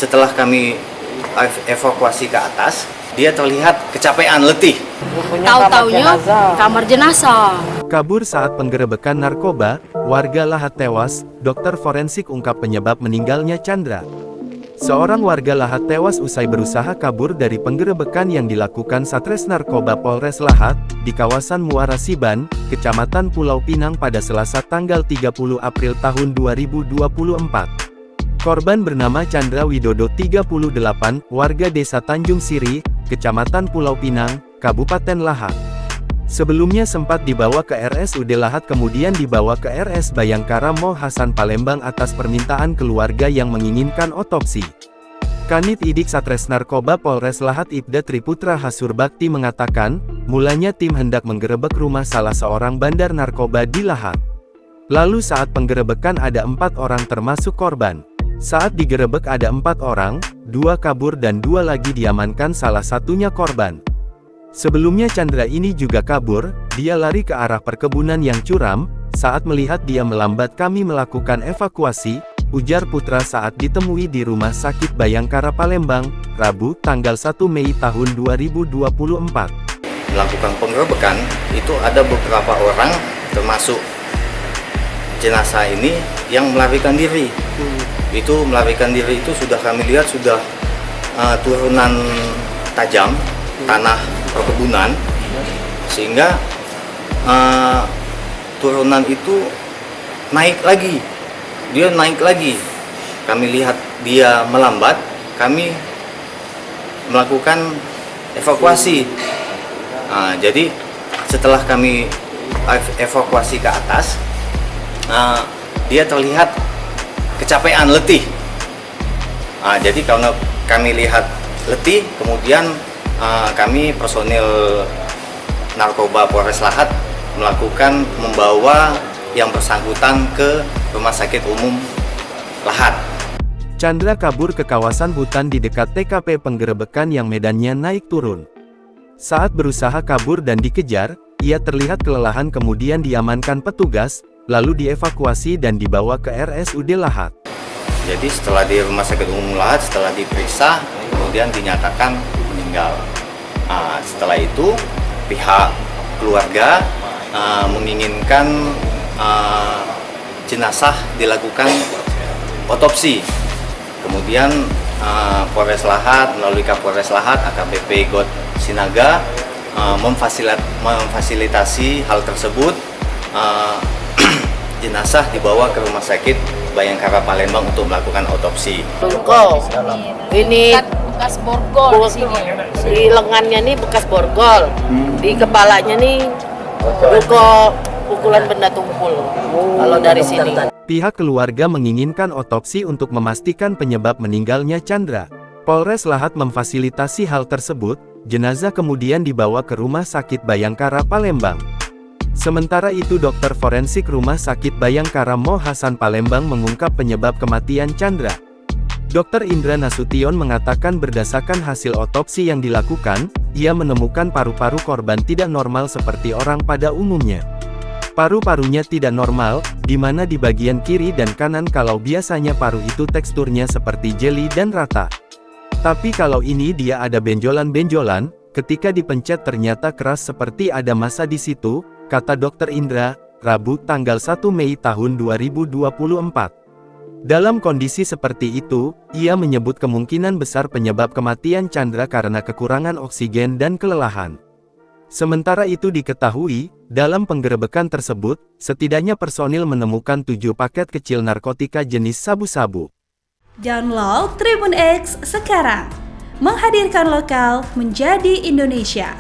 setelah kami evakuasi ke atas, dia terlihat kecapean, letih. Tahu-taunya kamar jenazah. Kabur saat penggerebekan narkoba, warga Lahat tewas, dokter forensik ungkap penyebab meninggalnya Chandra. Seorang warga Lahat tewas usai berusaha kabur dari penggerebekan yang dilakukan Satres Narkoba Polres Lahat, di kawasan Muara Siban, Kecamatan Pulau Pinang pada Selasa tanggal 30 April tahun 2024. Korban bernama Chandra Widodo 38, warga desa Tanjung Siri, Kecamatan Pulau Pinang, Kabupaten Lahat. Sebelumnya sempat dibawa ke RSUD Lahat kemudian dibawa ke RS Bayangkara Mo Hasan Palembang atas permintaan keluarga yang menginginkan otopsi. Kanit Idik Satres Narkoba Polres Lahat Ibda Triputra Hasurbakti mengatakan, mulanya tim hendak menggerebek rumah salah seorang bandar narkoba di Lahat. Lalu saat penggerebekan ada 4 orang termasuk korban. Saat digerebek ada 4 orang, 2 kabur dan 2 lagi diamankan, salah satunya korban. Sebelumnya Chandra ini juga kabur, dia lari ke arah perkebunan yang curam, saat melihat dia melambat kami melakukan evakuasi, ujar Putra saat ditemui di Rumah Sakit Bayangkara Palembang, Rabu, tanggal 1 Mei tahun 2024. Melakukan penggerebekan, itu ada beberapa orang, termasuk jenazah ini, yang melarikan diri. Itu melarikan diri itu sudah kami lihat sudah turunan tajam, tanah perkebunan, sehingga turunan itu naik lagi, dia naik lagi. Kami lihat dia melambat, kami melakukan evakuasi. Jadi setelah kami evakuasi ke atas, dia terlihat kecapean, letih. Jadi karena kami lihat letih, kemudian kami personil narkoba Polres Lahat melakukan membawa yang bersangkutan ke Rumah Sakit Umum Lahat. Chandra kabur ke kawasan hutan di dekat TKP penggerebekan yang medannya naik turun. Saat berusaha kabur dan dikejar, ia terlihat kelelahan kemudian diamankan petugas, lalu dievakuasi dan dibawa ke RSUD Lahat. Jadi setelah di Rumah Sakit Umum Lahat, setelah diperiksa, kemudian dinyatakan meninggal. Setelah itu pihak keluarga menginginkan jenazah dilakukan otopsi. Kemudian Polres Lahat melalui Kapolres Lahat AKBP God Sinaga memfasilitasi hal tersebut. Jenazah dibawa ke Rumah Sakit Bayangkara Palembang untuk melakukan otopsi. Ini bekas borgol di sini. Di lengannya nih bekas borgol, di kepalanya nih luka pukulan benda tumpul. Kalau dari sini. Pihak keluarga menginginkan otopsi untuk memastikan penyebab meninggalnya Chandra. Polres Lahat memfasilitasi hal tersebut, jenazah kemudian dibawa ke Rumah Sakit Bayangkara Palembang. Sementara itu dokter forensik Rumah Sakit Bayangkara Mo Hasan Palembang mengungkap penyebab kematian Chandra. Dr. Indra Nasution mengatakan berdasarkan hasil otopsi yang dilakukan, ia menemukan paru-paru korban tidak normal seperti orang pada umumnya. Paru-parunya tidak normal, di mana di bagian kiri dan kanan kalau biasanya paru itu teksturnya seperti jeli dan rata. Tapi kalau ini dia ada benjolan-benjolan, ketika dipencet ternyata keras seperti ada massa di situ, kata Dr. Indra, Rabu tanggal 1 Mei tahun 2024. Dalam kondisi seperti itu, ia menyebut kemungkinan besar penyebab kematian Chandra karena kekurangan oksigen dan kelelahan. Sementara itu diketahui, dalam penggerebekan tersebut, setidaknya personil menemukan 7 paket kecil narkotika jenis sabu-sabu. Download Tribun X sekarang, menghadirkan lokal menjadi Indonesia.